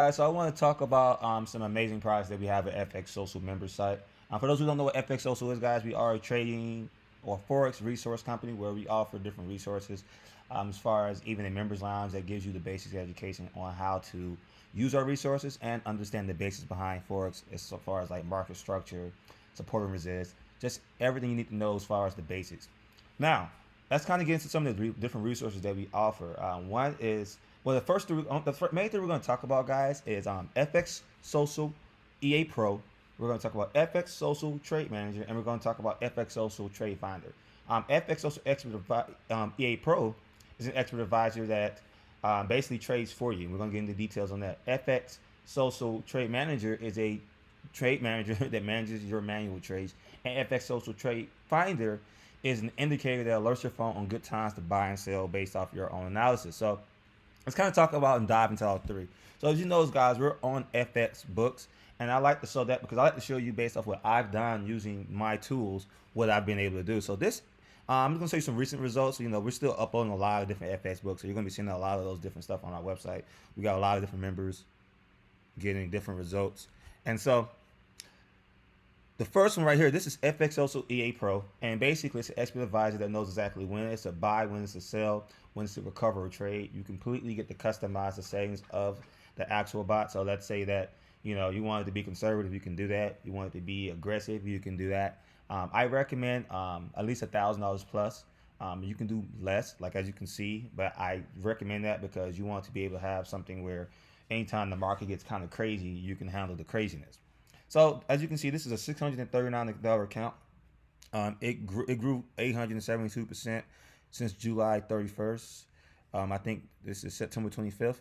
Guys, so I want to talk about some amazing products that we have at FX Social member site. For those who don't know what FX Social is, guys, we are a trading or Forex resource company where we offer different resources as far as even a members lounge that gives you the basic education on how to use our resources and understand the basics behind Forex as far as like market structure, support and resist, just everything you need to know as far as the basics. Now, let's kind of get into some of the different resources that we offer. One is well, the main thing we're going to talk about, guys, is FX Social EA Pro. We're going to talk about FX Social Trade Manager, and we're going to talk about FX Social Trade Finder. FX Social EA Pro is an expert advisor that basically trades for you. We're going to get into details on that. FX Social Trade Manager is a trade manager that manages your manual trades, and FX Social Trade Finder is an indicator that alerts your phone on good times to buy and sell based off your own analysis. So let's kind of talk about and dive into all three. So as you know, guys, we're on FX Books, and I like to show that because I like to show you based off what I've done using my tools, what I've been able to do. So this, I'm just gonna show you some recent results. You know, we're still uploading a lot of different FX books, so you're gonna be seeing a lot of those different stuff on our website. We got a lot of different members getting different results, and so the first one right here, this is FX Social EA Pro, and basically it's an expert advisor that knows exactly when it's a buy, when it's a sell, when it's to recover or trade. You completely get to customize the settings of the actual bot. So let's say that you want it to be conservative, you can do that. You want it to be aggressive, you can do that. I recommend at least $1,000 plus. You can do less, like as you can see, but I recommend that because you want to be able to have something where anytime the market gets kind of crazy, you can handle the craziness. So as you can see, this is a $639 account. It grew 872% since July 31st. I think this is September 25th.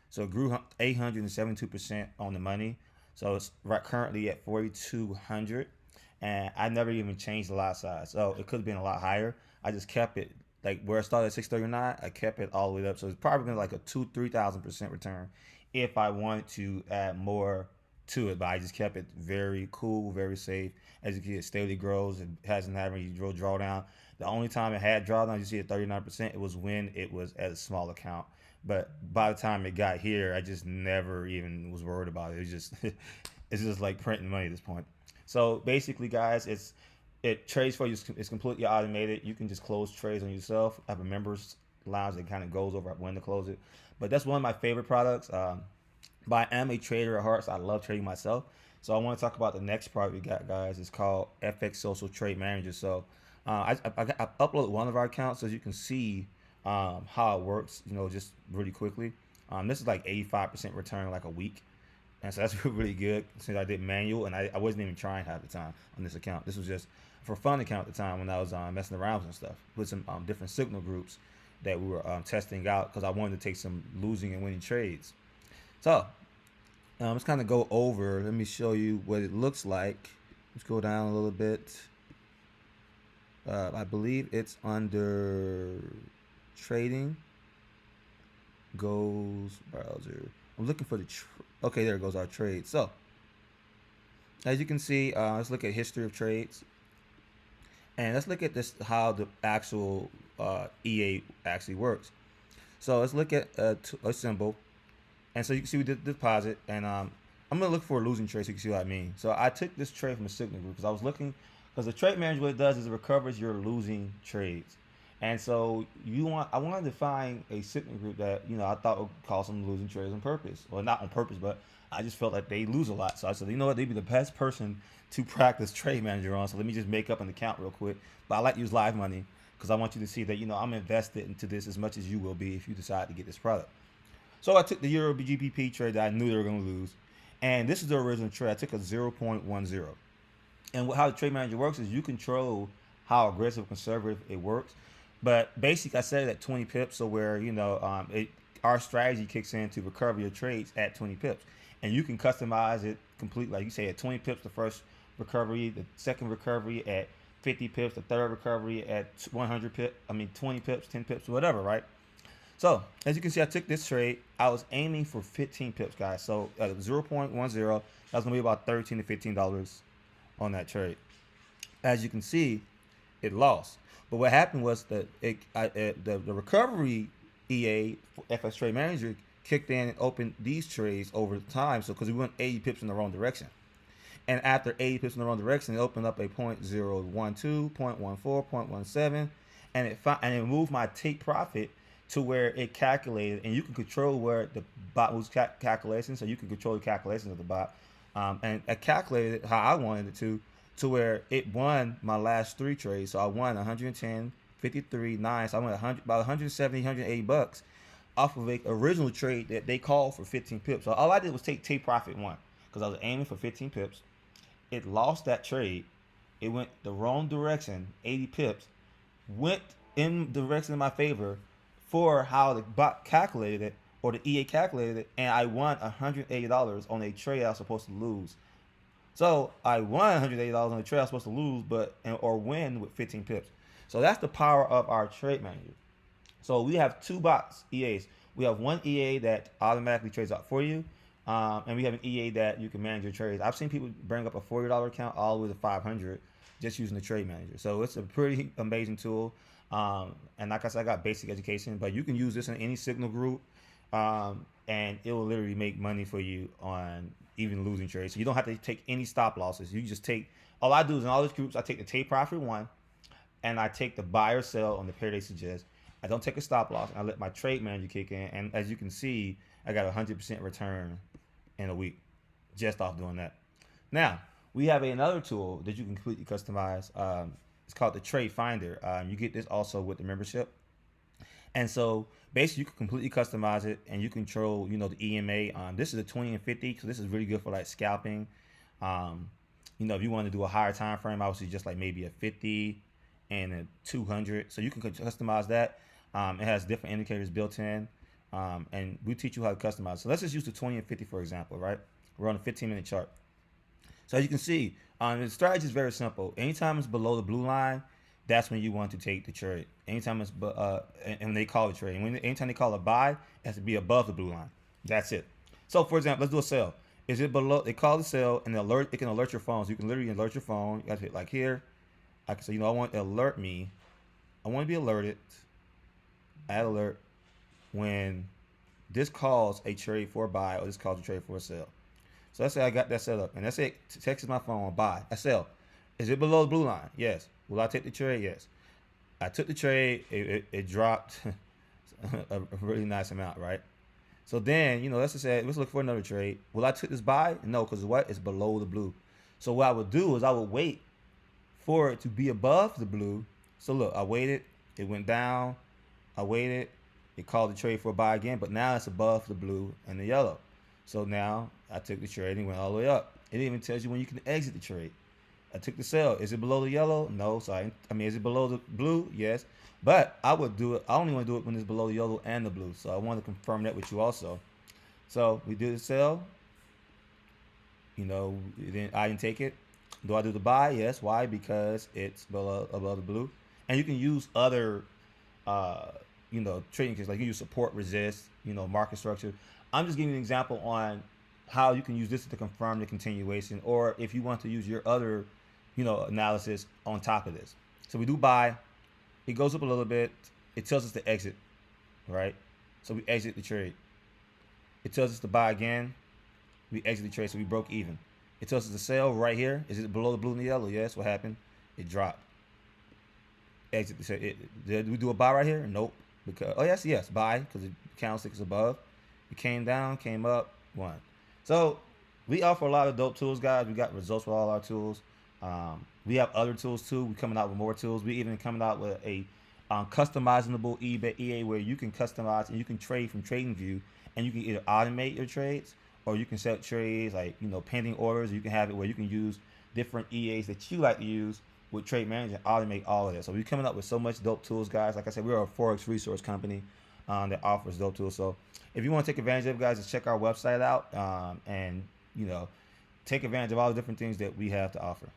So it grew 872% on the money. So it's right currently at 4,200, and I never even changed the lot size. So it could have been a lot higher. I just kept it like where it started at 639. I kept it all the way up. So it's probably been like a 3,000% return if I wanted to add more to it, but I just kept it very cool, very safe. As you can see, it steadily grows. It hasn't had any real drawdown. The only time it had drawdown, you see at 39%, it was when it was at a small account. But by the time it got here, I just never even was worried about it. It's just it's just like printing money at this point. So basically, guys, it trades for you. It's completely automated. You can just close trades on yourself. I have a members lounge that kind of goes over when to close it. But that's one of my favorite products. But I am a trader at heart, so I love trading myself. So I want to talk about the next product we got, guys. It's called FX Social Trade Manager. So I uploaded one of our accounts so you can see how it works, just really quickly. This is like 85% return like a week. And so that's really good since I did manual and I wasn't even trying half the time on this account. This was just for fun account at the time when I was messing around with some stuff with some different signal groups that we were testing out because I wanted to take some losing and winning trades. So let's kind of go over. Let me show you what it looks like. Let's go down a little bit. I believe it's under trading. Goes browser. I'm looking for the. Okay, there goes our trade. So as you can see, let's look at history of trades, and let's look at this how the actual EA actually works. So let's look at a symbol. And so you can see we did deposit, and I'm gonna look for a losing trade so you can see what I mean. So I took this trade from a signal group because I was looking, because the trade manager what it does is it recovers your losing trades. And so I wanted to find a signal group that I thought would cause some losing trades on purpose, well not on purpose, but I just felt like they lose a lot. So I said, you know what, they'd be the best person to practice trade manager on. So let me just make up an account real quick. But I like to use live money because I want you to see that I'm invested into this as much as you will be if you decide to get this product. So I took the Euro GBP trade that I knew they were going to lose. And this is the original trade. I took a 0.10. And how the trade manager works is you control how aggressive, conservative it works. But basically, I set it at 20 pips. So where, our strategy kicks in to recover your trades at 20 pips. And you can customize it completely. Like you say, at 20 pips, the first recovery, the second recovery at 50 pips, the third recovery at 100 pips. 20 pips, 10 pips, whatever, right? So as you can see, I took this trade. I was aiming for 15 pips, guys. So 0.10, that's gonna be about $13 to $15 on that trade. As you can see, it lost. But what happened was that the recovery EA FX Trade Manager kicked in and opened these trades over time. So because we went 80 pips in the wrong direction. And after 80 pips in the wrong direction, it opened up a 0.012, 0.14, 0.17, and it moved my take profit to where it calculated, and you can control where the bot was calculating, so you can control the calculations of the bot, and it calculated how I wanted it to where it won my last 3 trades. So I won 110, 53, 9. So I won about 170, 180 bucks off of a original trade that they called for 15 pips. So all I did was take profit 1 because I was aiming for 15 pips. It lost that trade. It went the wrong direction, 80 pips, went in the direction in my favor for how the bot calculated it, or the EA calculated it, and I won $180 on a trade I was supposed to lose. So I won $180 on a trade I was supposed to lose, or win with 15 pips. So that's the power of our trade manager. So we have 2 bots, EAs. We have one EA that automatically trades out for you, and we have an EA that you can manage your trades. I've seen people bring up a $40 account all the way to $500 just using the trade manager. So it's a pretty amazing tool. And like I said, I got basic education, but you can use this in any signal group, and it will literally make money for you on even losing trades. So you don't have to take any stop losses. You just take, all I do is in all these groups, I take the take profit 1, and I take the buy or sell on the pair they suggest. I don't take a stop loss, and I let my trade manager kick in. And as you can see, I got 100% return in a week just off doing that. Now, we have another tool that you can completely customize. It's called the Trade Finder. You get this also with the membership. And so basically you can completely customize it, and you control, the EMA. This is a 20 and 50, so this is really good for like scalping. If you want to do a higher time frame, obviously just like maybe a 50 and a 200. So you can customize that. It has different indicators built in. And we teach you how to customize. So let's just use the 20 and 50 for example, right? We're on a 15-minute chart. So as you can see, the strategy is very simple. Anytime it's below the blue line, that's when you want to take the trade. Anytime it's and they call it trade. Anytime they call a buy, it has to be above the blue line. That's it. So for example, let's do a sell. Is it below? They call the sell, and it can alert your phone. So you can literally alert your phone. You got to hit like here. I can say, I want to alert me. I want to be alerted. Add alert when this calls a trade for a buy, or this calls a trade for a sell. So let's say I got that set up, and let's say it texts my phone, buy, I sell. Is it below the blue line? Yes. Will I take the trade? Yes. I took the trade. It dropped a really nice amount, right? So then, let's just say, let's look for another trade. Will I take this buy? No, because what? It's below the blue. So what I would do is I would wait for it to be above the blue. So look, I waited. It went down. I waited. It called the trade for a buy again, but now it's above the blue and the yellow. So now I took the trade and went all the way up. It even tells you when you can exit the trade. I took the sell. Is it below the yellow? No. So is it below the blue? Yes. But I would do it. I only want to do it when it's below the yellow and the blue. So I want to confirm that with you also. So we do the sell. Then I didn't take it. Do I do the buy? Yes. Why? Because it's above the blue. And you can use other, trading kits. Like you use support, resist, market structure. I'm just giving you an example on how you can use this to confirm the continuation, or if you want to use your other, analysis on top of this. So we do buy. It goes up a little bit. It tells us to exit, right? So we exit the trade. It tells us to buy again. We exit the trade, so we broke even. It tells us to sell right here. Is it below the blue and the yellow? Yes. What happened? It dropped. Exit the trade. Did we do a buy right here? Nope. Because yes, buy, because the candlestick is above. It came down, came up, won. So we offer a lot of dope tools, guys. We got results with all our tools. We have other tools too. We're coming out with more tools. We even coming out with a customizable EA where you can customize and you can trade from TradingView, and you can either automate your trades, or you can set trades like pending orders. You can have it where you can use different EAs that you like to use with Trade Manager and automate all of that. So we're coming up with so much dope tools, guys. Like I said, we're a Forex resource company that offers dope tools. So if you want to take advantage of it, guys, just check our website out and take advantage of all the different things that we have to offer.